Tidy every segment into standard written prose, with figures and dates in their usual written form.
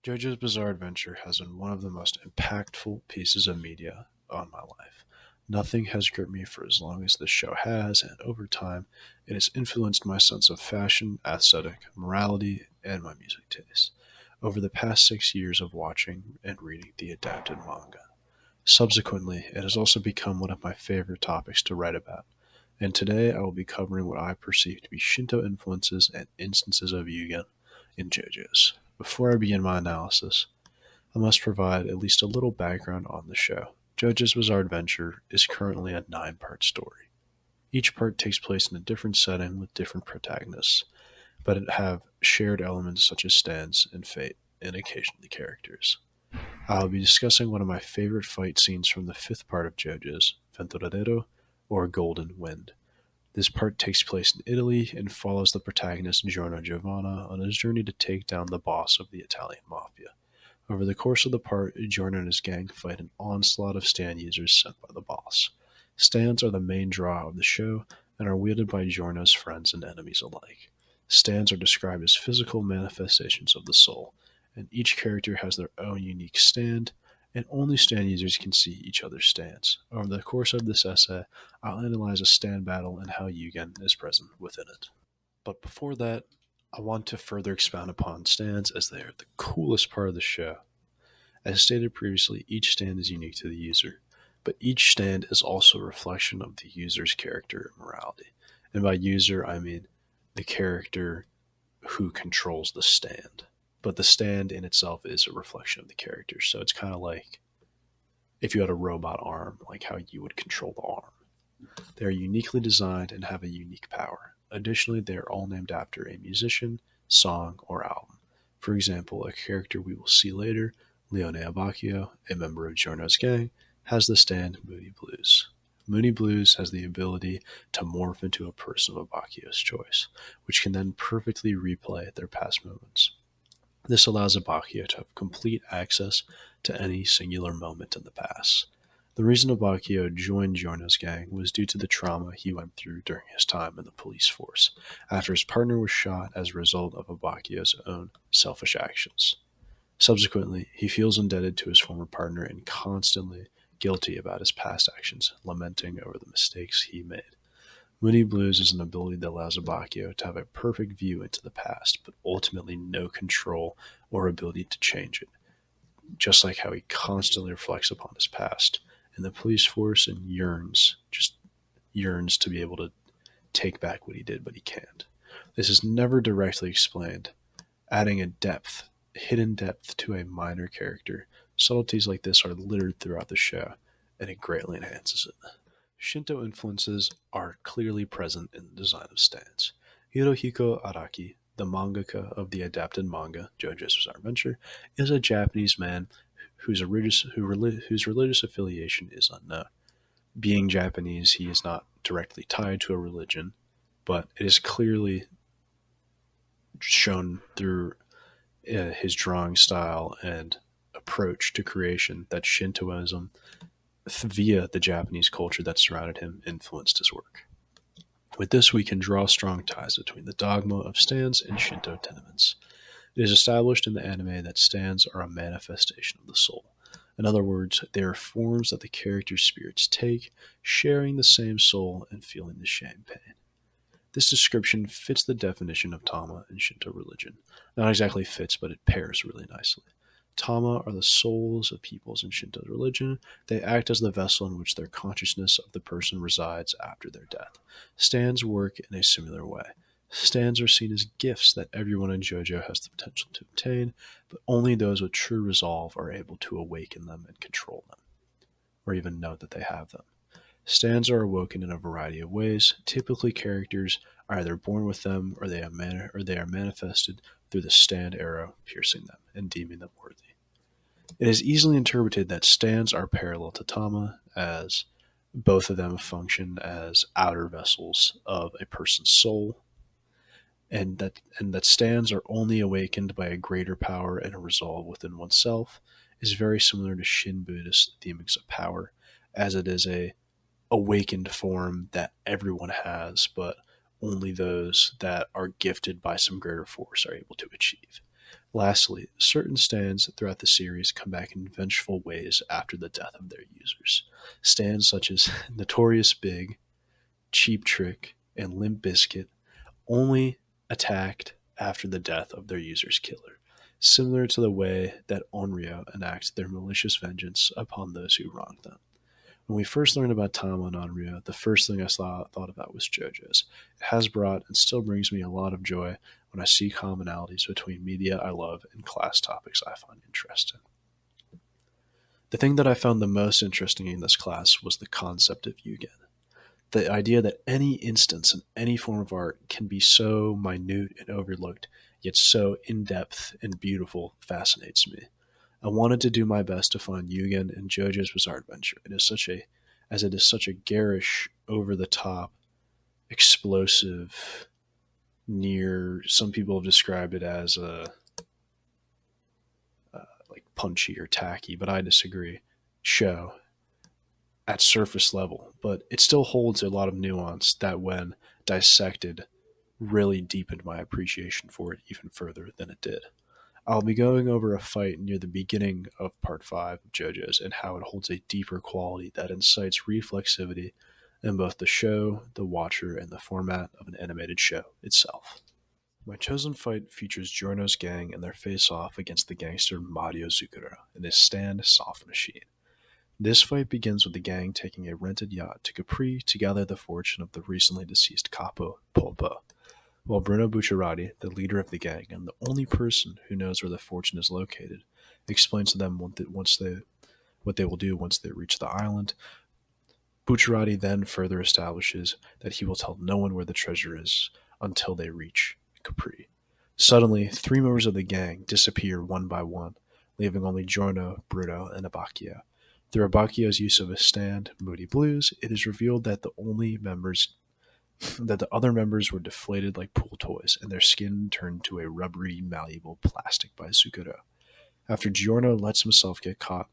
Jojo's Bizarre Adventure has been one of the most impactful pieces of media on my life. Nothing has gripped me for as long as this show has, and over time, it has influenced my sense of fashion, aesthetic, morality, and my music taste. Over the past 6 years of watching and reading the adapted manga. Subsequently, it has also become one of my favorite topics to write about, and today I will be covering what I perceive to be Shinto influences and instances of Yugen in JoJo's. Before I begin my analysis, I must provide at least a little background on the show. JoJo's Bizarre Adventure is currently a 9 part story. Each part takes place in a different setting with different protagonists, but it have shared elements such as stands and fate and occasionally characters. I'll be discussing one of my favorite fight scenes from the 5th part of JoJo's, Venturadero, or Golden Wind. This part takes place in Italy and follows the protagonist Giorno Giovanna on his journey to take down the boss of the Italian mafia. Over the course of the part, Giorno and his gang fight an onslaught of stand users sent by the boss. Stands are the main draw of the show and are wielded by Giorno's friends and enemies alike. Stands are described as physical manifestations of the soul, and each character has their own unique stand, and only stand users can see each other's stands. Over the course of this essay, I'll analyze a stand battle and how Yugen is present within it. But before that, I want to further expound upon stands as they are the coolest part of the show. As stated previously, each stand is unique to the user, but each stand is also a reflection of the user's character and morality. And by user, I mean the character who controls the stand. But the stand in itself is a reflection of the character. So it's kind of like if you had a robot arm, like how you would control the arm. They are uniquely designed and have a unique power. Additionally, they are all named after a musician, song, or album. For example, a character we will see later, Leone Abacchio, a member of Giorno's gang, has the stand Moody Blues. Moody Blues has the ability to morph into a person of Abacchio's choice, which can then perfectly replay their past moments. This allows Abacchio to have complete access to any singular moment in the past. The reason Abacchio joined Giorno's gang was due to the trauma he went through during his time in the police force, after his partner was shot as a result of Abacchio's own selfish actions. Subsequently, he feels indebted to his former partner and constantly guilty about his past actions, lamenting over the mistakes he made. Moody Blues is an ability that allows Abacchio to have a perfect view into the past, but ultimately no control or ability to change it, just like how he constantly reflects upon his past in the police force and yearns to be able to take back what he did, but he can't. This is never directly explained, adding hidden depth to a minor character. Subtleties like this are littered throughout the show, and it greatly enhances it. Shinto influences are clearly present in the design of stands. Hirohiko Araki, the mangaka of the adapted manga JoJo's Bizarre Adventure, is a Japanese man whose religious affiliation is unknown. Being Japanese, he is not directly tied to a religion, but it is clearly shown through his drawing style and approach to creation that Shintoism, via the Japanese culture that surrounded him, influenced his work. With this, we can draw strong ties between the dogma of stands and Shinto tenements. It is established in the anime that stands are a manifestation of the soul. In other words, they are forms that the character's spirits take, sharing the same soul and feeling the same pain. This description fits the definition of Tama in Shinto religion. Not exactly fits, but it pairs really nicely. Tama are the souls of peoples in Shinto religion. They act as the vessel in which their consciousness of the person resides after their death. Stands work in a similar way. Stands are seen as gifts that everyone in JoJo has the potential to obtain, but only those with true resolve are able to awaken them and control them, or even know that they have them. Stands are awoken in a variety of ways. Typically, characters are either born with them or they are manifested through the stand arrow piercing them and deeming them worthy. It is easily interpreted that stands are parallel to Tama, as both of them function as outer vessels of a person's soul, and that stands are only awakened by a greater power and a resolve within oneself is very similar to Shin Buddhist themings of power, as it is a awakened form that everyone has, but only those that are gifted by some greater force are able to achieve. Lastly, certain stands throughout the series come back in vengeful ways after the death of their users. Stands such as Notorious Big, Cheap Trick, and Limp Bizkit only attacked after the death of their user's killer, similar to the way that Onryo enacts their malicious vengeance upon those who wronged them. When we first learned about Tama and Onryo, the first thing I thought about was JoJo's. It has brought and still brings me a lot of joy when I see commonalities between media I love and class topics I find interesting. The thing that I found the most interesting in this class was the concept of Yugen. The idea that any instance in any form of art can be so minute and overlooked, yet so in depth and beautiful, fascinates me. I wanted to do my best to find Yugen in JoJo's Bizarre Adventure. It is such a garish, over the top, explosive, near. Some people have described it as like punchy or tacky, but I disagree. Show at surface level, but it still holds a lot of nuance that, when dissected, really deepened my appreciation for it even further than it did. I'll be going over a fight near the beginning of Part 5 of JoJo's and how it holds a deeper quality that incites reflexivity in both the show, the watcher, and the format of an animated show itself. My chosen fight features Giorno's gang and their face off against the gangster Mario Zucchero and his stand Soft Machine. This fight begins with the gang taking a rented yacht to Capri to gather the fortune of the recently deceased Capo Polpo, while Bruno Bucciarati, the leader of the gang and the only person who knows where the fortune is located, explains to them what they will do once they reach the island. Bucciarati then further establishes that he will tell no one where the treasure is until they reach Capri. Suddenly, three members of the gang disappear one by one, leaving only Giorno, Bruno, and Abacchio. Through Abacchio's use of his stand, Moody Blues, it is revealed that the other members were deflated like pool toys, and their skin turned to a rubbery, malleable plastic by Zucchero. After Giorno lets himself get caught,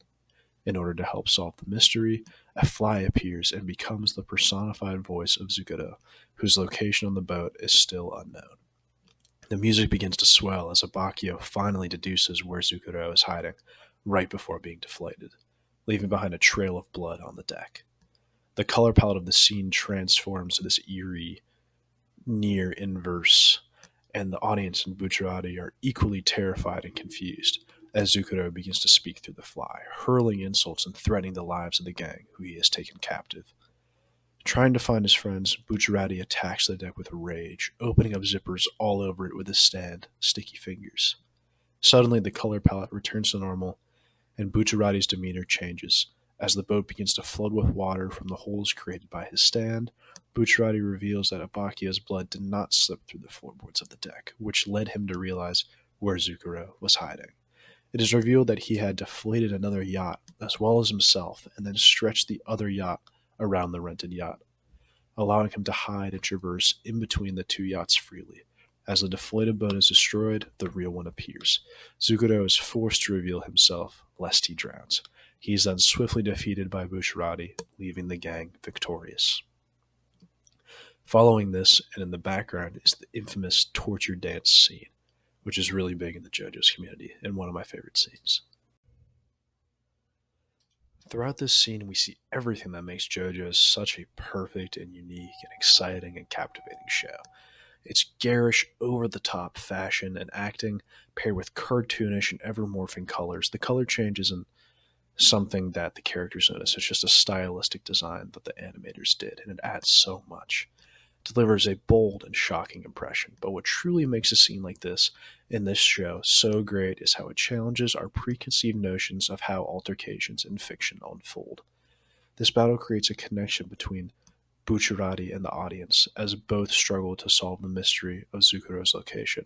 in order to help solve the mystery, a fly appears and becomes the personified voice of Zucchero, whose location on the boat is still unknown. The music begins to swell as Abacchio finally deduces where Zucchero is hiding, right before being deflated, leaving behind a trail of blood on the deck. The color palette of the scene transforms to this eerie, near inverse, and the audience and Bucciarati are equally terrified and confused as Zucchero begins to speak through the fly, hurling insults and threatening the lives of the gang who he has taken captive. Trying to find his friends, Bucciarati attacks the deck with rage, opening up zippers all over it with his stand, sticky fingers. Suddenly, the color palette returns to normal, and Bucciarati's demeanor changes. As the boat begins to flood with water from the holes created by his stand, Bucciarati reveals that Abacchio's blood did not slip through the floorboards of the deck, which led him to realize where Zucchero was hiding. It is revealed that he had deflated another yacht, as well as himself, and then stretched the other yacht around the rented yacht, allowing him to hide and traverse in between the two yachts freely. As the deflated boat is destroyed, the real one appears. Zucchero is forced to reveal himself, lest he drowns. He is then swiftly defeated by Bucciarati, leaving the gang victorious. Following this, and in the background, is the infamous torture dance scene, which is really big in the JoJo's community and one of my favorite scenes. Throughout this scene, we see everything that makes JoJo's such a perfect and unique and exciting and captivating show. Its garish, over-the-top fashion and acting, paired with cartoonish and ever-morphing colors. The color change isn't something that the characters notice. It's just a stylistic design that the animators did, and it adds so much. It delivers a bold and shocking impression. But what truly makes a scene like this in this show so great is how it challenges our preconceived notions of how altercations in fiction unfold. This battle creates a connection between Bucciarati and the audience, as both struggle to solve the mystery of Zucchero's location.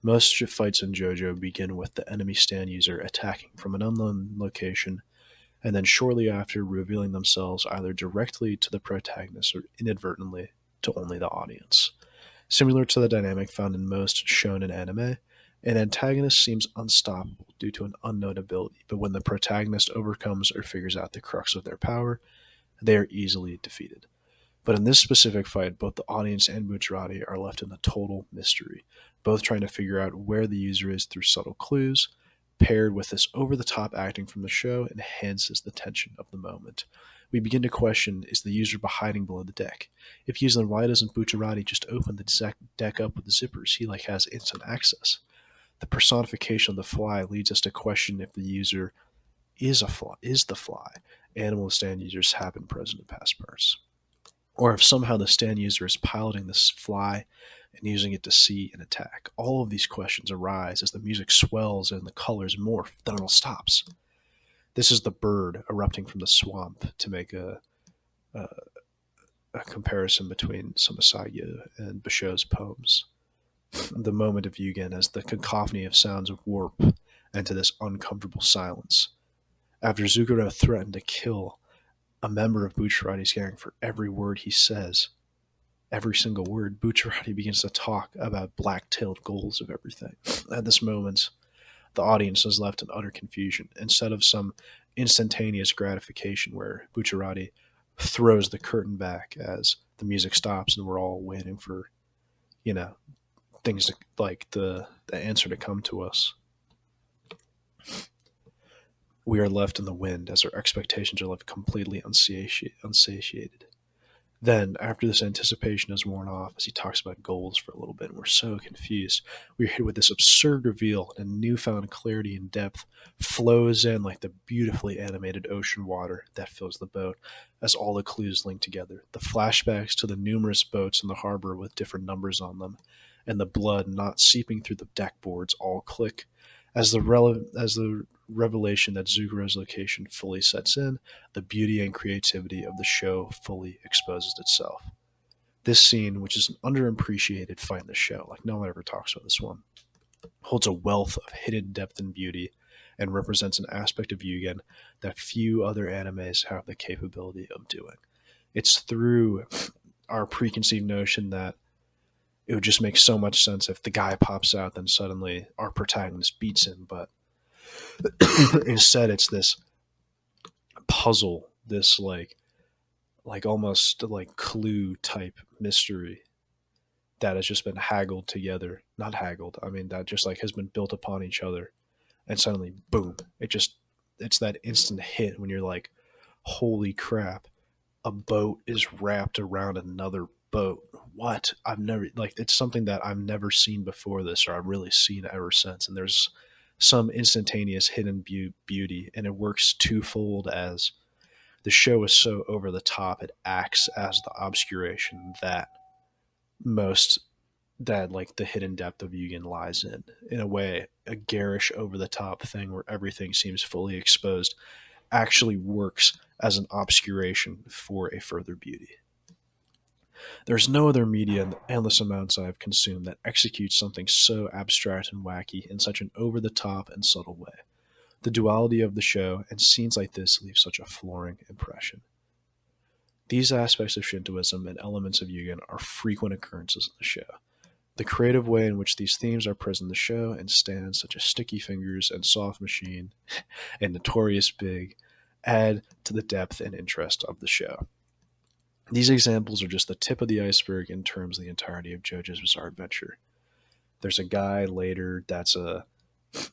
Most fights in JoJo begin with the enemy stand user attacking from an unknown location, and then shortly after revealing themselves either directly to the protagonist or inadvertently to only the audience. Similar to the dynamic found in most shonen anime, an antagonist seems unstoppable due to an unknown ability, but when the protagonist overcomes or figures out the crux of their power, they are easily defeated. But in this specific fight, both the audience and Bucciarati are left in a total mystery, both trying to figure out where the user is through subtle clues. Paired with this over the top acting from the show enhances the tension of the moment. We begin to question, is the user hiding below the deck? If used, then why doesn't Bucciarati just open the deck up with the zippers? He has instant access. The personification of the fly leads us to question if the user is the fly. Animal stand users have been present in past parts. Or if somehow the stand user is piloting this fly and using it to see and attack. All of these questions arise as the music swells and the colors morph, then it all stops. This is the bird erupting from the swamp, to make a, a comparison between Samasaya and Basho's poems. The moment of Yugen as the cacophony of sounds warp into this uncomfortable silence. After Zukuro threatened to kill a member of Bucciarati's gang for every word he says, every single word, Bucciarati begins to talk about black-tailed goals of everything. At this moment, the audience is left in utter confusion. Instead of some instantaneous gratification where Bucciarati throws the curtain back as the music stops and we're all waiting for, you know, things to, like the answer to come to us, we are left in the wind as our expectations are left completely unsatiated. Then, after this anticipation is worn off, as he talks about goals for a little bit, and we're so confused, we're hit with this absurd reveal, and newfound clarity and depth flows in like the beautifully animated ocean water that fills the boat, as all the clues link together. The flashbacks to the numerous boats in the harbor with different numbers on them, and the blood not seeping through the deck boards all click. As the revelation that Zuguro's location fully sets in, the beauty and creativity of the show fully exposes itself. This scene, which is an underappreciated fight in the show, like no one ever talks about this one, holds a wealth of hidden depth and beauty and represents an aspect of Yugen that few other animes have the capability of doing. It's through our preconceived notion that it would just make so much sense if the guy pops out, then suddenly our protagonist beats him, but instead it's this puzzle, this like almost like clue type mystery that has just been haggled together. Not haggled, I mean that just like has been built upon each other, and suddenly boom, it's that instant hit when you're like, holy crap, a boat is wrapped around another boat. What? I've never, like, it's something that I've never seen before this, or I've really seen ever since. And there's some instantaneous hidden beauty, and it works twofold as the show is so over the top, it acts as the obscuration that most that like the hidden depth of Yugen lies in a way, a garish over the top thing where everything seems fully exposed actually works as an obscuration for a further beauty. There's no other media in the endless amounts I have consumed that executes something so abstract and wacky in such an over the top and subtle way. The duality of the show and scenes like this leave such a flooring impression. These aspects of Shintoism and elements of Yugen are frequent occurrences in the show. The creative way in which these themes are present in the show and stands such as Sticky Fingers and Soft Machine and Notorious Big add to the depth and interest of the show. These examples are just the tip of the iceberg in terms of the entirety of JoJo's Bizarre Adventure. There's a guy later that's a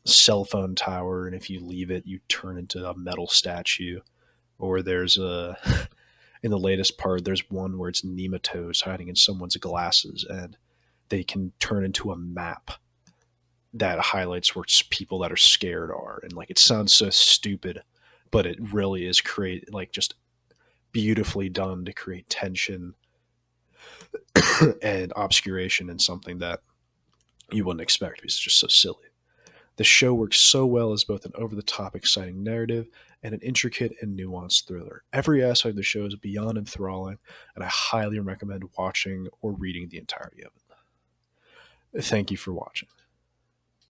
cell phone tower, and if you leave it, you turn into a metal statue. Or there's a, in the latest part, there's one where it's nematodes hiding in someone's glasses, and they can turn into a map that highlights where people that are scared are. And like, it sounds so stupid, but it really is just beautifully done to create tension and obscuration in something that you wouldn't expect because it's just so silly. The show works so well as both an over-the-top exciting narrative and an intricate and nuanced thriller. Every aspect of the show is beyond enthralling, and I highly recommend watching or reading the entirety of it. Thank you for watching.